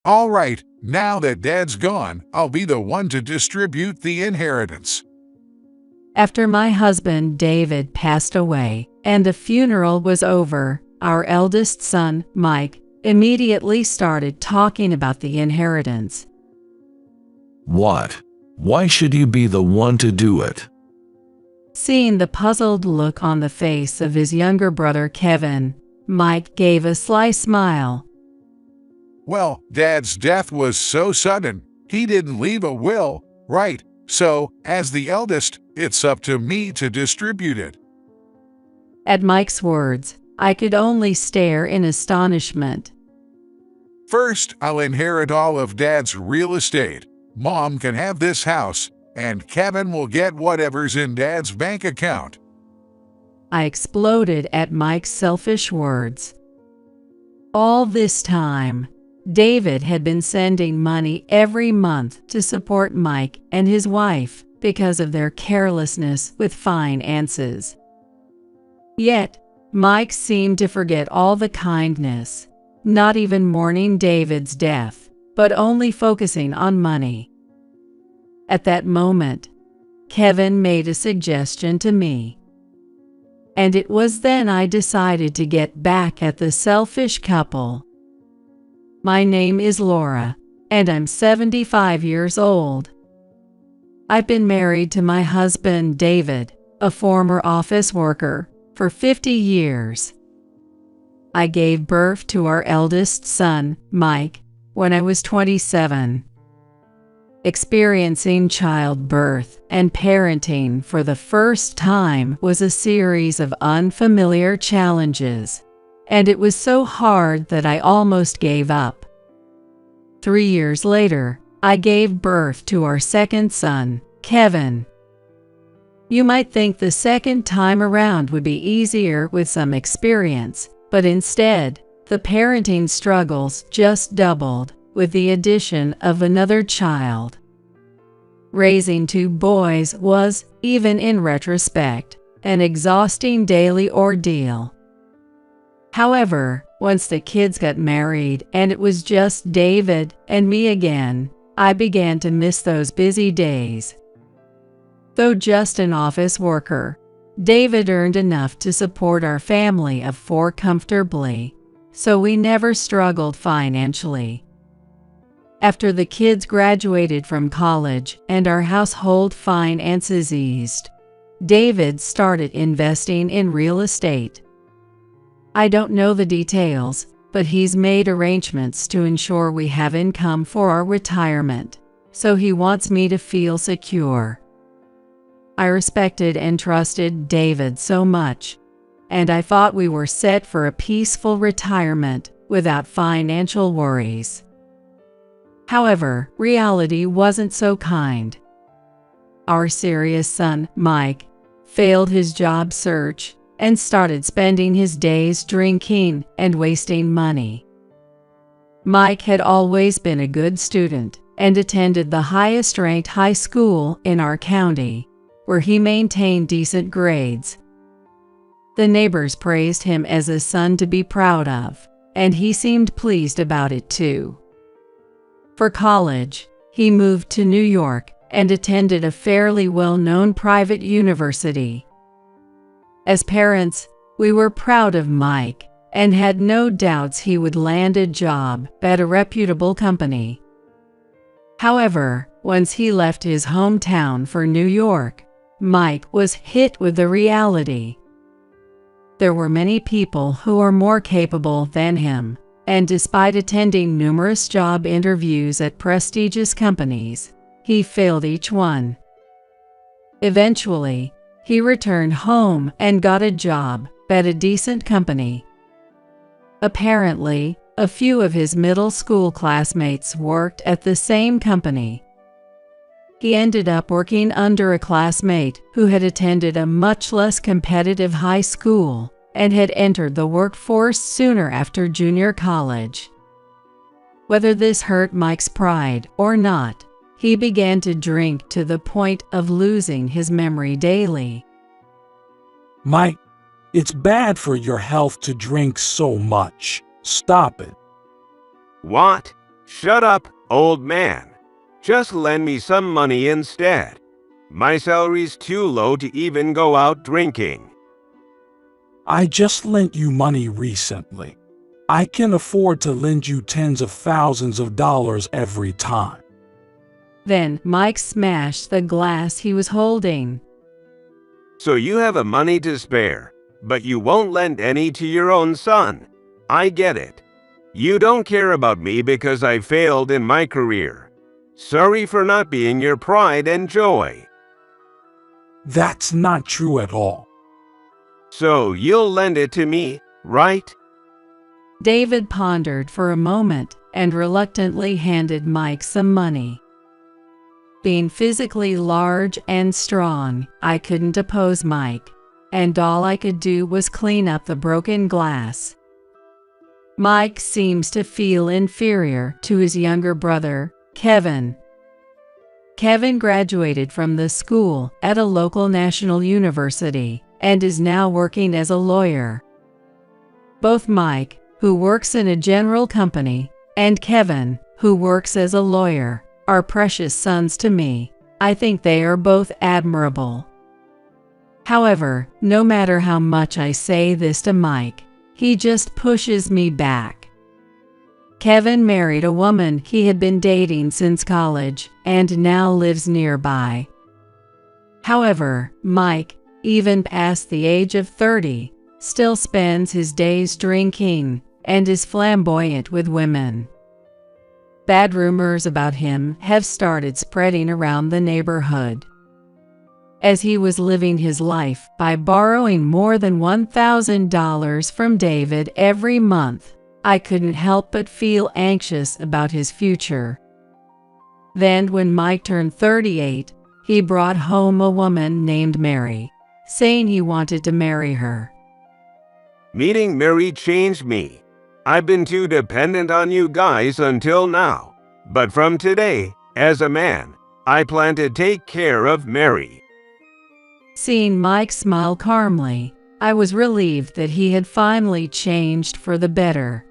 All right, now that Dad's gone, I'll be the one to distribute the inheritance. After my husband David passed away and the funeral was over, our eldest son, Mike, immediately started talking about the inheritance. What? Why should you be the one to do it? Seeing the puzzled look on the face of his younger brother Kevin, Mike gave a sly smile. Well, Dad's death was so sudden, he didn't leave a will, right? So, as the eldest, it's up to me to distribute it. At Mike's words, I could only stare in astonishment. First, I'll inherit all of Dad's real estate. Mom can have this house, and Kevin will get whatever's in Dad's bank account. I exploded at Mike's selfish words. All this time, David had been sending money every month to support Mike and his wife because of their carelessness with finances. Yet, Mike seemed to forget all the kindness, not even mourning David's death, but only focusing on money. At that moment, Kevin made a suggestion to me. And it was then I decided to get back at the selfish couple. My name is Laura, and I'm 75 years old. I've been married to my husband David, a former office worker, for 50 years. I gave birth to our eldest son, Mike, when I was 27. Experiencing childbirth and parenting for the first time was a series of unfamiliar challenges, and it was so hard that I almost gave up. 3 years later, I gave birth to our second son, Kevin. You might think the second time around would be easier with some experience, but instead, the parenting struggles just doubled with the addition of another child. Raising 2 boys was, even in retrospect, an exhausting daily ordeal. However, once the kids got married and it was just David and me again, I began to miss those busy days. Though just an office worker, David earned enough to support our family of 4 comfortably, so we never struggled financially. After the kids graduated from college and our household finances eased, David started investing in real estate. I don't know the details, but he's made arrangements to ensure we have income for our retirement, so he wants me to feel secure. I respected and trusted David so much, and I thought we were set for a peaceful retirement without financial worries. However, reality wasn't so kind. Our serious son, Mike, failed his job search and started spending his days drinking and wasting money. Mike had always been a good student and attended the highest-ranked high school in our county, where he maintained decent grades. The neighbors praised him as a son to be proud of, and he seemed pleased about it too. For college, he moved to New York and attended a fairly well-known private university. As parents, we were proud of Mike and had no doubts he would land a job at a reputable company. However, once he left his hometown for New York, Mike was hit with the reality. There were many people who are more capable than him, and despite attending numerous job interviews at prestigious companies, he failed each one. Eventually, he returned home and got a job at a decent company. Apparently, a few of his middle school classmates worked at the same company. He ended up working under a classmate who had attended a much less competitive high school and had entered the workforce sooner after junior college. Whether this hurt Mike's pride or not, he began to drink to the point of losing his memory daily. Mike, it's bad for your health to drink so much. Stop it. What? Shut up, old man. Just lend me some money instead. My salary's too low to even go out drinking. I just lent you money recently. I can afford to lend you tens of thousands of dollars every time. Then Mike smashed the glass he was holding. So you have a money to spare, but you won't lend any to your own son. I get it. You don't care about me because I failed in my career. Sorry for not being your pride and joy. That's not true at all. So you'll lend it to me, right? David pondered for a moment and reluctantly handed Mike some money. Being physically large and strong, I couldn't oppose Mike, and all I could do was clean up the broken glass. Mike seems to feel inferior to his younger brother, Kevin. Kevin graduated from the school at a local national university and is now working as a lawyer. Both Mike, who works in a general company, and Kevin, who works as a lawyer, are precious sons to me. I think they are both admirable. However, no matter how much I say this to Mike, he just pushes me back. Kevin married a woman he had been dating since college and now lives nearby. However, Mike, even past the age of 30, still spends his days drinking and is flamboyant with women. Bad rumors about him have started spreading around the neighborhood. As he was living his life by borrowing more than $1,000 from David every month, I couldn't help but feel anxious about his future. Then, when Mike turned 38, he brought home a woman named Mary, saying he wanted to marry her. Meeting Mary changed me. I've been too dependent on you guys until now. But from today, as a man, I plan to take care of Mary. Seeing Mike smile calmly, I was relieved that he had finally changed for the better.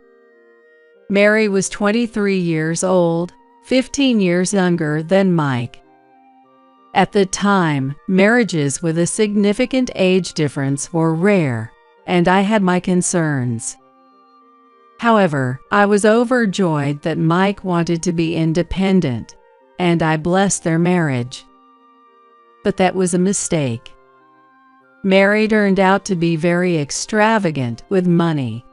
Mary was 23 years old, 15 years younger than Mike. At the time, marriages with a significant age difference were rare, and I had my concerns. However, I was overjoyed that Mike wanted to be independent, and I blessed their marriage. But that was a mistake. Mary turned out to be very extravagant with money.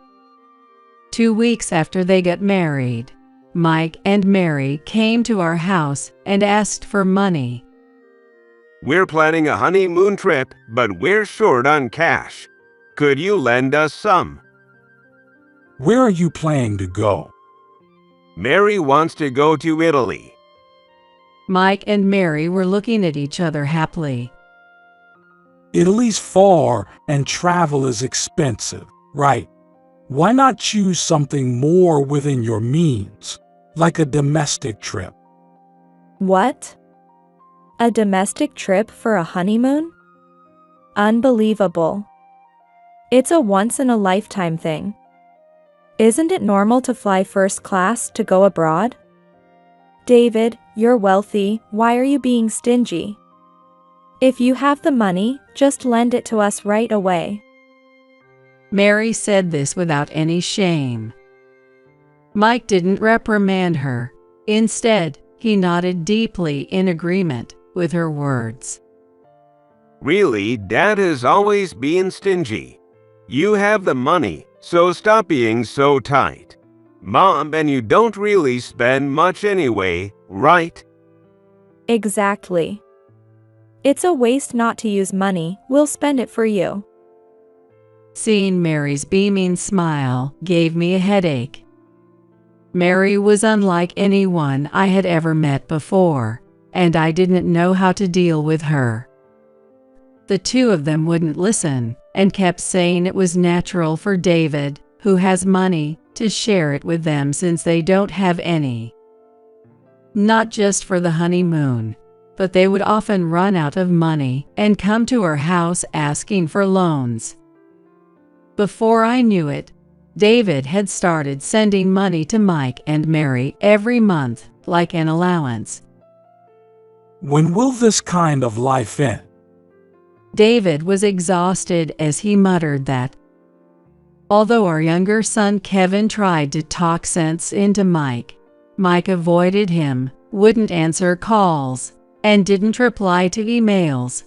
2 weeks after they got married, Mike and Mary came to our house and asked for money. We're planning a honeymoon trip, but we're short on cash. Could you lend us some? Where are you planning to go? Mary wants to go to Italy. Mike and Mary were looking at each other happily. Italy's far and travel is expensive, right? Why not choose something more within your means, like a domestic trip? What? A domestic trip for a honeymoon? Unbelievable. It's a once-in-a-lifetime thing. Isn't it normal to fly first class to go abroad? David, you're wealthy, why are you being stingy? If you have the money, just lend it to us right away. Mary said this without any shame. Mike didn't reprimand her. Instead, he nodded deeply in agreement with her words. Really, Dad has always been stingy. You have the money, so stop being so tight. Mom and you don't really spend much anyway, right? Exactly. It's a waste not to use money, we'll spend it for you. Seeing Mary's beaming smile gave me a headache. Mary was unlike anyone I had ever met before, and I didn't know how to deal with her. The two of them wouldn't listen and kept saying it was natural for David, who has money, to share it with them since they don't have any. Not just for the honeymoon, but they would often run out of money and come to our house asking for loans. Before I knew it, David had started sending money to Mike and Mary every month, like an allowance. When will this kind of life end? David was exhausted as he muttered that. Although our younger son Kevin tried to talk sense into Mike, Mike avoided him, wouldn't answer calls, and didn't reply to emails.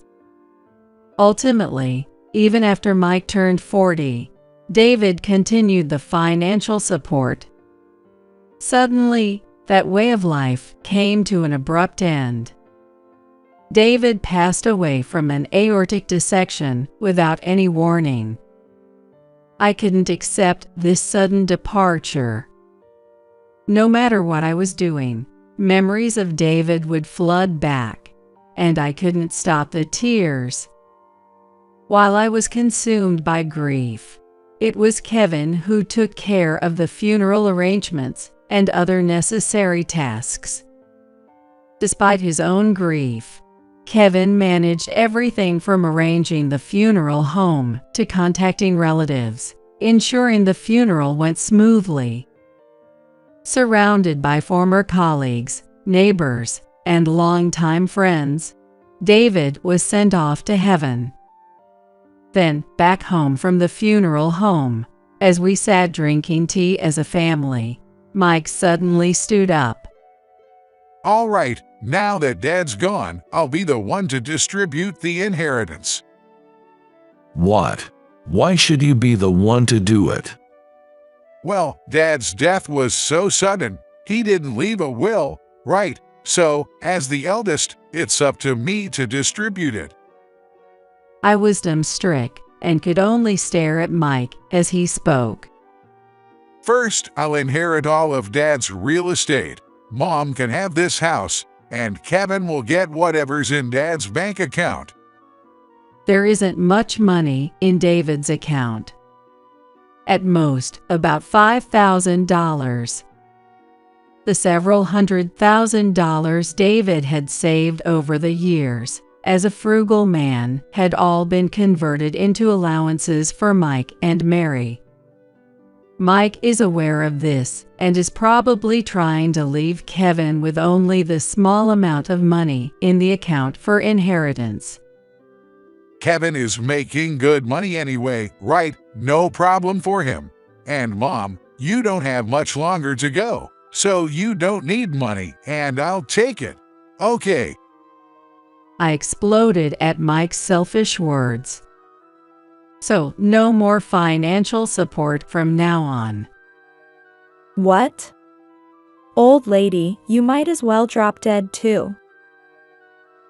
Ultimately, even after Mike turned 40, David continued the financial support. Suddenly, that way of life came to an abrupt end. David passed away from an aortic dissection without any warning. I couldn't accept this sudden departure. No matter what I was doing, memories of David would flood back, and I couldn't stop the tears. While I was consumed by grief, it was Kevin who took care of the funeral arrangements and other necessary tasks. Despite his own grief, Kevin managed everything from arranging the funeral home to contacting relatives, ensuring the funeral went smoothly. Surrounded by former colleagues, neighbors, and longtime friends, David was sent off to heaven. Then, back home from the funeral home, as we sat drinking tea as a family, Mike suddenly stood up. All right, now that Dad's gone, I'll be the one to distribute the inheritance. What? Why should you be the one to do it? Well, Dad's death was so sudden, he didn't leave a will, right? So, as the eldest, it's up to me to distribute it. I was dumbstruck and could only stare at Mike as he spoke. First, I'll inherit all of Dad's real estate. Mom can have this house, and Kevin will get whatever's in Dad's bank account. There isn't much money in David's account. At most, about $5,000. The several $100,000 David had saved over the years as a frugal man had all been converted into allowances for Mike and Mary. Mike is aware of this and is probably trying to leave Kevin with only the small amount of money in the account for inheritance. Kevin is making good money anyway, right? No problem for him. And Mom, you don't have much longer to go, so you don't need money, and I'll take it. Okay. I exploded at Mike's selfish words. So, no more financial support from now on. What? Old lady, you might as well drop dead too.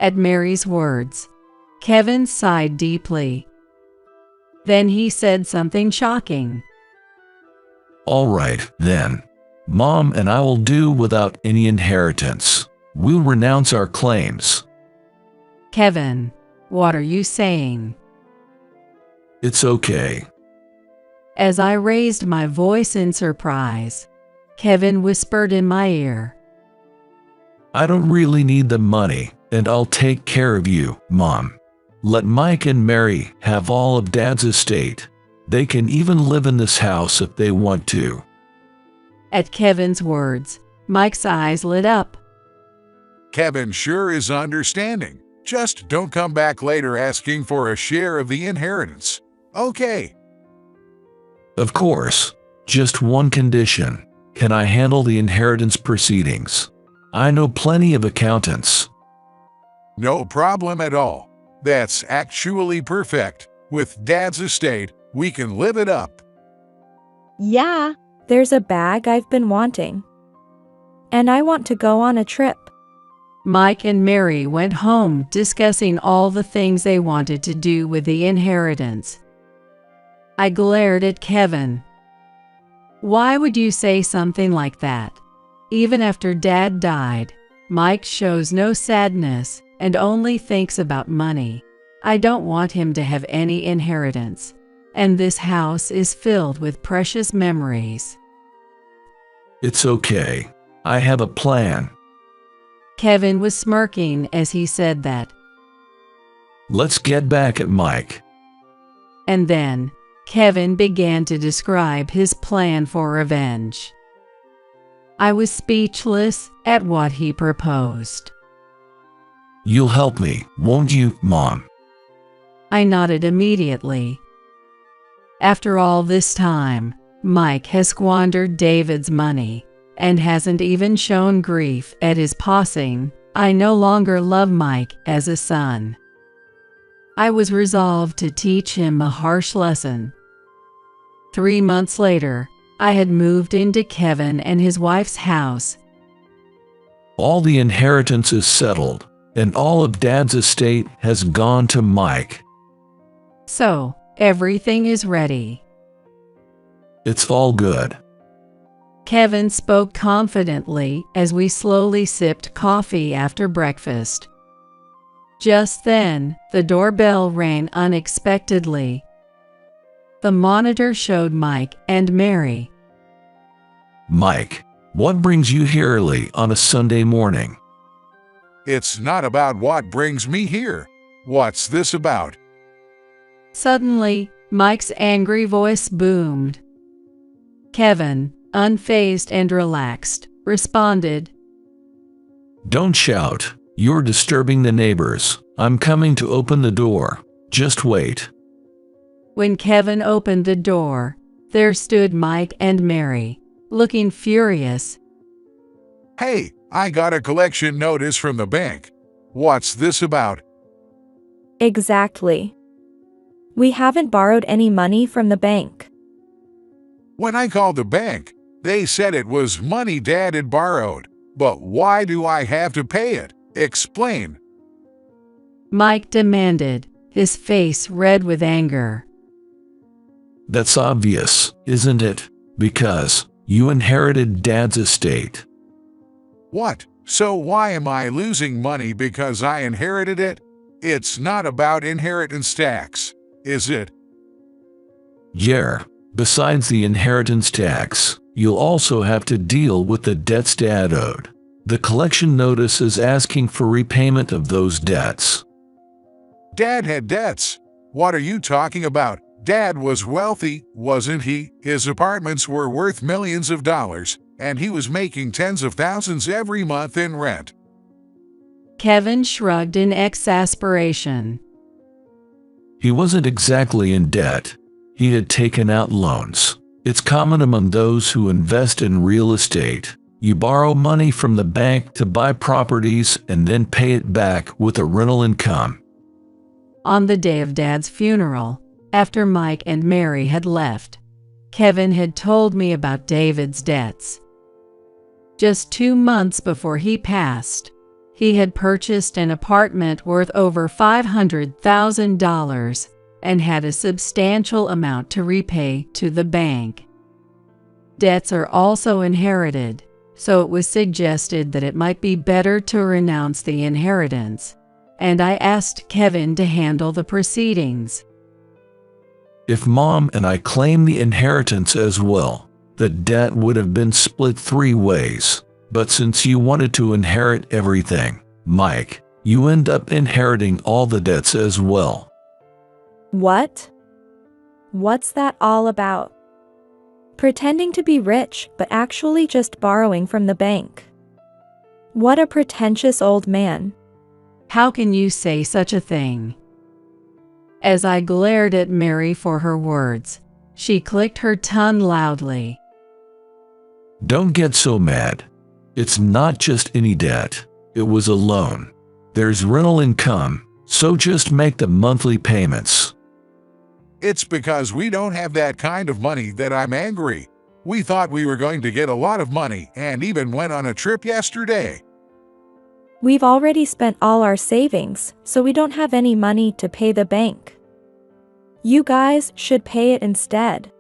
At Mary's words, Kevin sighed deeply. Then he said something shocking. All right, then. Mom and I will do without any inheritance. We'll renounce our claims. Kevin, what are you saying? It's okay. As I raised my voice in surprise, Kevin whispered in my ear. I don't really need the money, and I'll take care of you, Mom. Let Mike and Mary have all of Dad's estate. They can even live in this house if they want to. At Kevin's words, Mike's eyes lit up. Kevin sure is understanding. Just don't come back later asking for a share of the inheritance. Okay. Of course. Just one condition. Can I handle the inheritance proceedings? I know plenty of accountants. No problem at all. That's actually perfect. With Dad's estate, we can live it up. Yeah, there's a bag I've been wanting. And I want to go on a trip. Mike and Mary went home discussing all the things they wanted to do with the inheritance. I glared at Kevin. Why would you say something like that? Even after Dad died, Mike shows no sadness and only thinks about money. I don't want him to have any inheritance, and this house is filled with precious memories. It's okay. I have a plan. Kevin was smirking as he said that. Let's get back at Mike. And then, Kevin began to describe his plan for revenge. I was speechless at what he proposed. You'll help me, won't you, Mom? I nodded immediately. After all this time, Mike has squandered David's money and hasn't even shown grief at his passing. I no longer love Mike as a son. I was resolved to teach him a harsh lesson. 3 months later, I had moved into Kevin and his wife's house. All the inheritance is settled, and all of Dad's estate has gone to Mike. So, everything is ready. It's all good. Kevin spoke confidently as we slowly sipped coffee after breakfast. Just then, the doorbell rang unexpectedly. The monitor showed Mike and Mary. Mike, what brings you here early on a Sunday morning? It's not about what brings me here. What's this about? Suddenly, Mike's angry voice boomed. Kevin, unfazed and relaxed, responded, Don't shout. You're disturbing the neighbors. I'm coming to open the door. Just wait. When Kevin opened the door, there stood Mike and Mary, looking furious. Hey, I got a collection notice from the bank. What's this about? Exactly. We haven't borrowed any money from the bank. When I called the bank, they said it was money Dad had borrowed. But why do I have to pay it? Explain. Mike demanded, his face red with anger. That's obvious, isn't it? Because you inherited Dad's estate. What? So why am I losing money because I inherited it? It's not about inheritance tax, is it? Yeah. Besides the inheritance tax, you'll also have to deal with the debts Dad owed. The collection notice is asking for repayment of those debts. Dad had debts. What are you talking about? Dad was wealthy, wasn't he? His apartments were worth millions of dollars, and he was making tens of thousands every month in rent. Kevin shrugged in exasperation. He wasn't exactly in debt. He had taken out loans. It's common among those who invest in real estate. You borrow money from the bank to buy properties and then pay it back with a rental income. On the day of Dad's funeral, after Mike and Mary had left, Kevin had told me about David's debts. Just 2 months before he passed, he had purchased an apartment worth over $500,000 and had a substantial amount to repay to the bank. Debts are also inherited, so it was suggested that it might be better to renounce the inheritance, and I asked Kevin to handle the proceedings. If Mom and I claim the inheritance as well, the debt would have been split 3 ways. But since you wanted to inherit everything, Mike, you end up inheriting all the debts as well. What? What's that all about? Pretending to be rich, but actually just borrowing from the bank. What a pretentious old man. How can you say such a thing? As I glared at Mary for her words, she clicked her tongue loudly. Don't get so mad. It's not just any debt. It was a loan. There's rental income, so just make the monthly payments. It's because we don't have that kind of money that I'm angry. We thought we were going to get a lot of money and even went on a trip yesterday. We've already spent all our savings, so we don't have any money to pay the bank. You guys should pay it instead.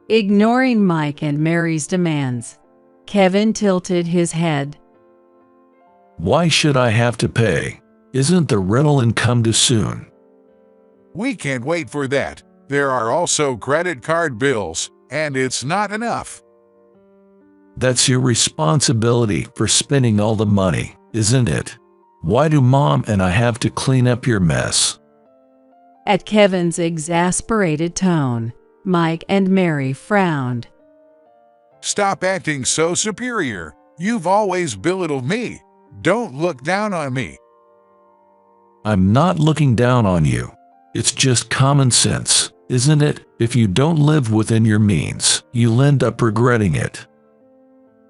Ignoring Mike and Mary's demands, Kevin tilted his head. Why should I have to pay? Isn't the rental income due soon? We can't wait for that. There are also credit card bills, and it's not enough. That's your responsibility for spending all the money, isn't it? Why do Mom and I have to clean up your mess? At Kevin's exasperated tone, Mike and Mary frowned. Stop acting so superior. You've always belittled me. Don't look down on me. I'm not looking down on you. It's just common sense, isn't it? If you don't live within your means, you'll end up regretting it.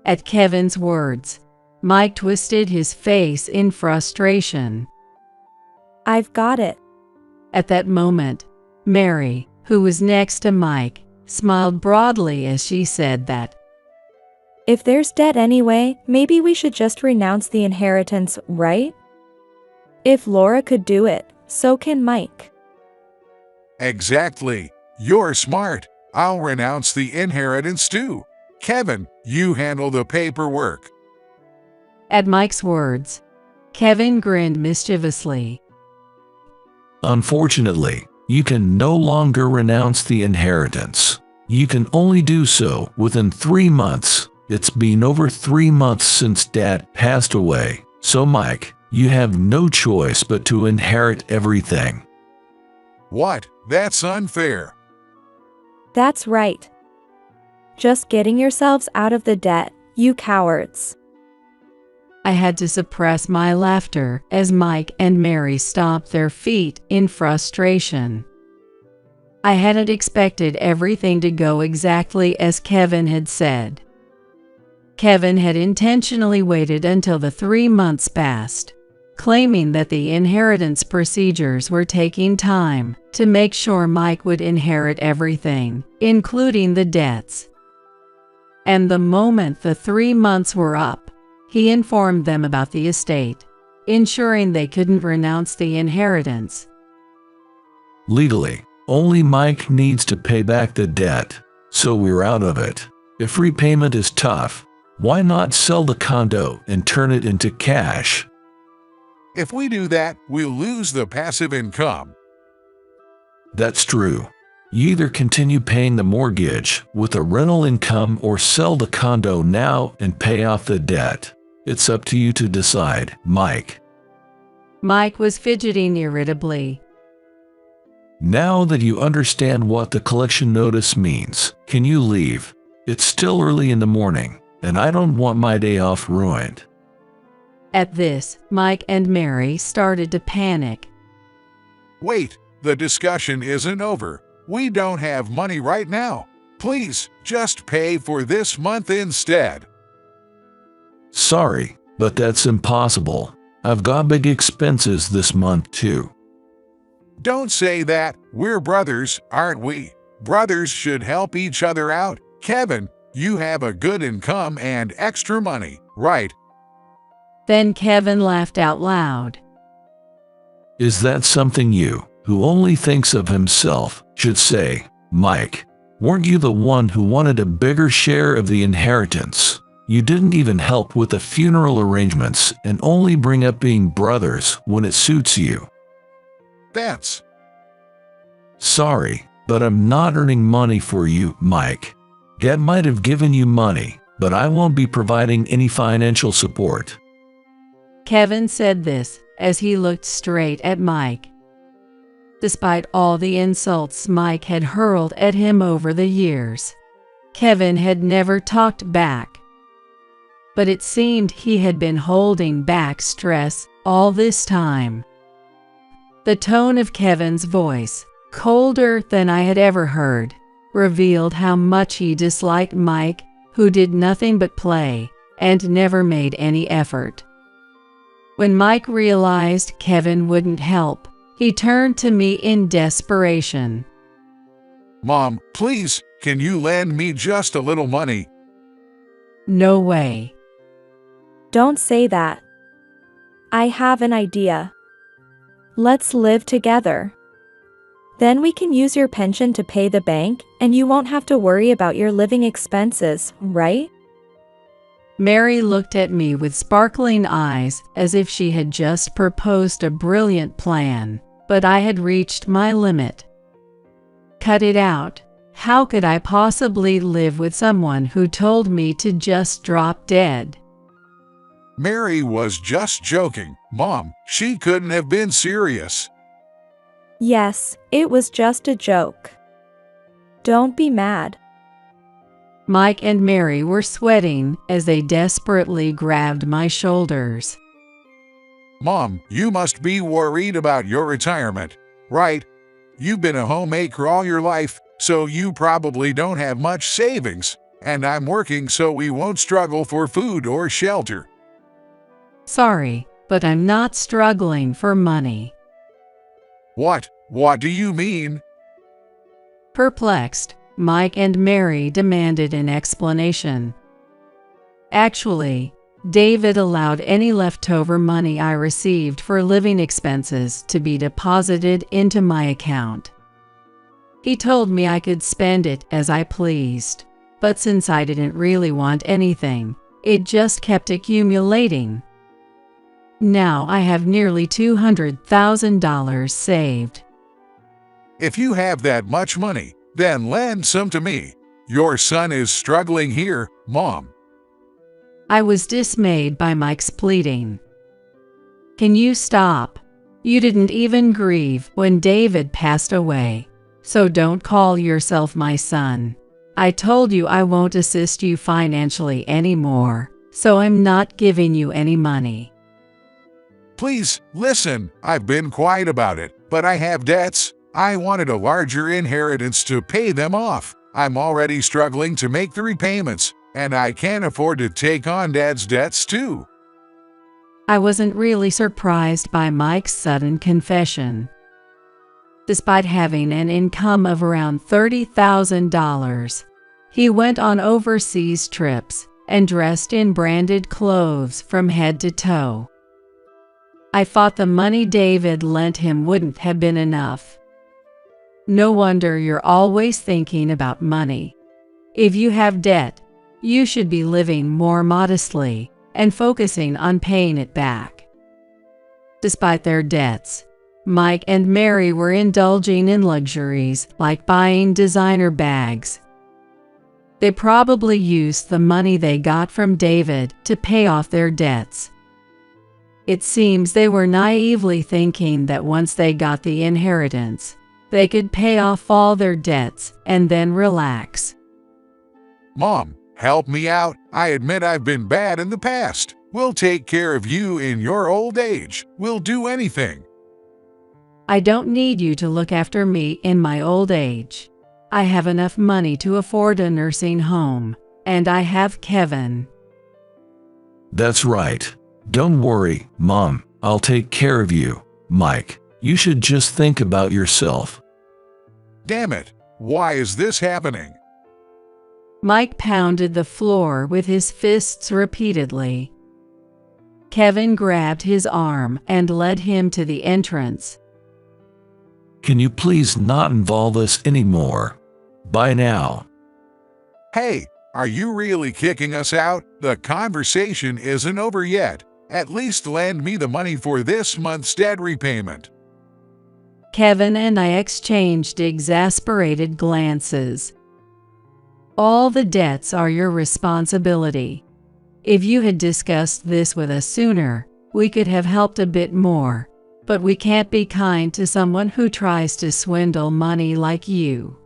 At Kevin's words, Mike twisted his face in frustration. I've got it. At that moment, Mary, who was next to Mike, smiled broadly as she said that. If there's debt anyway, maybe we should just renounce the inheritance, right? If Laura could do it, so can Mike. Exactly. You're smart. I'll renounce the inheritance too. Kevin, you handle the paperwork. At Mike's words, Kevin grinned mischievously. Unfortunately, you can no longer renounce the inheritance. You can only do so within 3 months. It's been over 3 months since Dad passed away, so Mike, you have no choice but to inherit everything. What? That's unfair. That's right. Just getting yourselves out of the debt, you cowards. I had to suppress my laughter as Mike and Mary stomped their feet in frustration. I hadn't expected everything to go exactly as Kevin had said. Kevin had intentionally waited until the 3 months passed, claiming that the inheritance procedures were taking time to make sure Mike would inherit everything, including the debts. And the moment the 3 months were up, he informed them about the estate, ensuring they couldn't renounce the inheritance. Legally, only Mike needs to pay back the debt, so we're out of it. If repayment is tough, why not sell the condo and turn it into cash? If we do that, we'll lose the passive income. That's true. You either continue paying the mortgage with a rental income or sell the condo now and pay off the debt. It's up to you to decide, Mike. Mike was fidgeting irritably. Now that you understand what the collection notice means, can you leave? It's still early in the morning, and I don't want my day off ruined. At this, Mike and Mary started to panic. Wait, the discussion isn't over. We don't have money right now. Please, just pay for this month instead. Sorry, but that's impossible. I've got big expenses this month too. Don't say that. We're brothers, aren't we? Brothers should help each other out. Kevin, you have a good income and extra money, right? Then Kevin laughed out loud. Is that something you, who only thinks of himself, should say? Mike, weren't you the one who wanted a bigger share of the inheritance? You didn't even help with the funeral arrangements and only bring up being brothers when it suits you. That's... Sorry, but I'm not earning money for you, Mike. Dad might have given you money, but I won't be providing any financial support. Kevin said this as he looked straight at Mike. Despite all the insults Mike had hurled at him over the years, Kevin had never talked back. But it seemed he had been holding back stress all this time. The tone of Kevin's voice, colder than I had ever heard, revealed how much he disliked Mike, who did nothing but play and never made any effort. When Mike realized Kevin wouldn't help, he turned to me in desperation. Mom, please, can you lend me just a little money? No way. Don't say that. I have an idea. Let's live together. Then we can use your pension to pay the bank, and you won't have to worry about your living expenses, right? Mary looked at me with sparkling eyes as if she had just proposed a brilliant plan, but I had reached my limit. Cut it out. How could I possibly live with someone who told me to just drop dead? Mary was just joking. Mom, she couldn't have been serious. Yes, it was just a joke. Don't be mad. Mike and Mary were sweating as they desperately grabbed my shoulders. Mom, you must be worried about your retirement, right? You've been a homemaker all your life, so you probably don't have much savings, and I'm working so we won't struggle for food or shelter. Sorry, but I'm not struggling for money. What? What do you mean? Perplexed, Mike and Mary demanded an explanation. Actually, David allowed any leftover money I received for living expenses to be deposited into my account. He told me I could spend it as I pleased, but since I didn't really want anything, it just kept accumulating. Now I have nearly $200,000 saved. If you have that much money, then lend some to me. Your son is struggling here, Mom. I was dismayed by Mike's pleading. Can you stop? You didn't even grieve when David passed away, so don't call yourself my son. I told you I won't assist you financially anymore, so I'm not giving you any money. Please, listen, I've been quiet about it, but I have debts. I wanted a larger inheritance to pay them off. I'm already struggling to make the repayments, and I can't afford to take on Dad's debts too. I wasn't really surprised by Mike's sudden confession. Despite having an income of around $30,000, he went on overseas trips and dressed in branded clothes from head to toe. I thought the money David lent him wouldn't have been enough. No wonder you're always thinking about money. If you have debt, you should be living more modestly and focusing on paying it back. Despite their debts, Mike and Mary were indulging in luxuries like buying designer bags. They probably used the money they got from David to pay off their debts. It seems they were naively thinking that once they got the inheritance, they could pay off all their debts and then relax. Mom, help me out. I admit I've been bad in the past. We'll take care of you in your old age. We'll do anything. I don't need you to look after me in my old age. I have enough money to afford a nursing home, and I have Kevin. That's right. Don't worry, Mom. I'll take care of you. Mike, you should just think about yourself. Damn it, why is this happening? Mike pounded the floor with his fists repeatedly. Kevin grabbed his arm and led him to the entrance. Can you please not involve us anymore? Bye now. Hey, are you really kicking us out? The conversation isn't over yet. At least lend me the money for this month's debt repayment. Kevin and I exchanged exasperated glances. All the debts are your responsibility. If you had discussed this with us sooner, we could have helped a bit more, but we can't be kind to someone who tries to swindle money like you.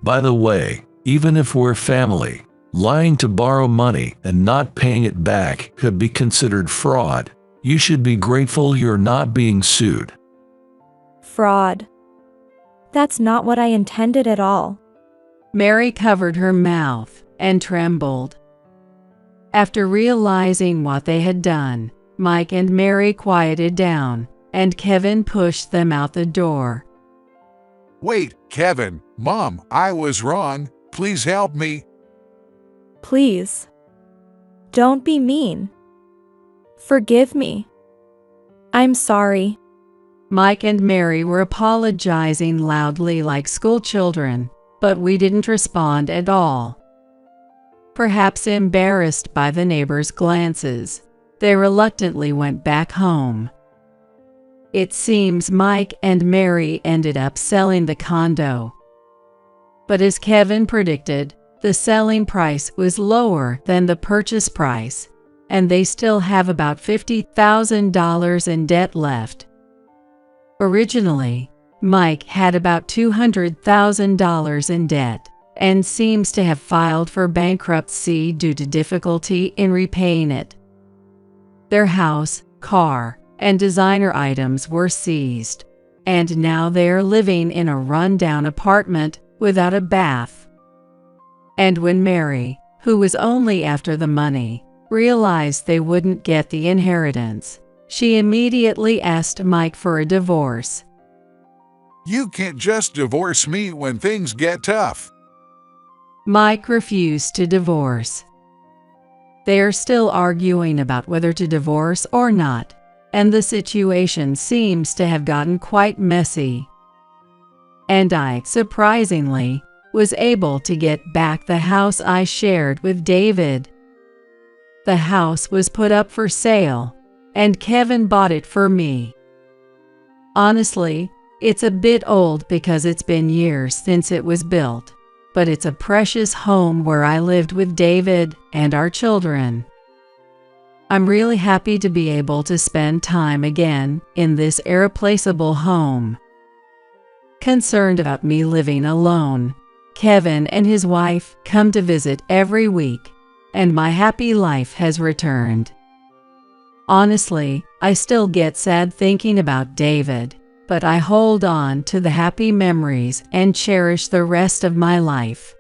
By the way, even if we're family, lying to borrow money and not paying it back could be considered fraud. You should be grateful you're not being sued. Fraud. That's not what I intended at all. Mary covered her mouth and trembled. After realizing what they had done, Mike and Mary quieted down, and Kevin pushed them out the door. Wait, Kevin, Mom, I was wrong. Please help me. Please. Don't be mean. Forgive me. I'm sorry. Mike and Mary were apologizing loudly like schoolchildren, but we didn't respond at all. Perhaps embarrassed by the neighbors' glances, they reluctantly went back home. It seems Mike and Mary ended up selling the condo. But as Kevin predicted, the selling price was lower than the purchase price, and they still have about $50,000 in debt left. Originally, Mike had about $200,000 in debt and seems to have filed for bankruptcy due to difficulty in repaying it. Their house, car, and designer items were seized, and now they are living in a rundown apartment without a bath. And when Mary, who was only after the money, realized they wouldn't get the inheritance, she immediately asked Mike for a divorce. You can't just divorce me when things get tough. Mike refused to divorce. They are still arguing about whether to divorce or not, and the situation seems to have gotten quite messy. And I, surprisingly, was able to get back the house I shared with David. The house was put up for sale, and Kevin bought it for me. Honestly, it's a bit old because it's been years since it was built, but it's a precious home where I lived with David and our children. I'm really happy to be able to spend time again in this irreplaceable home. Concerned about me living alone, Kevin and his wife come to visit every week, and my happy life has returned. Honestly, I still get sad thinking about David, but I hold on to the happy memories and cherish the rest of my life.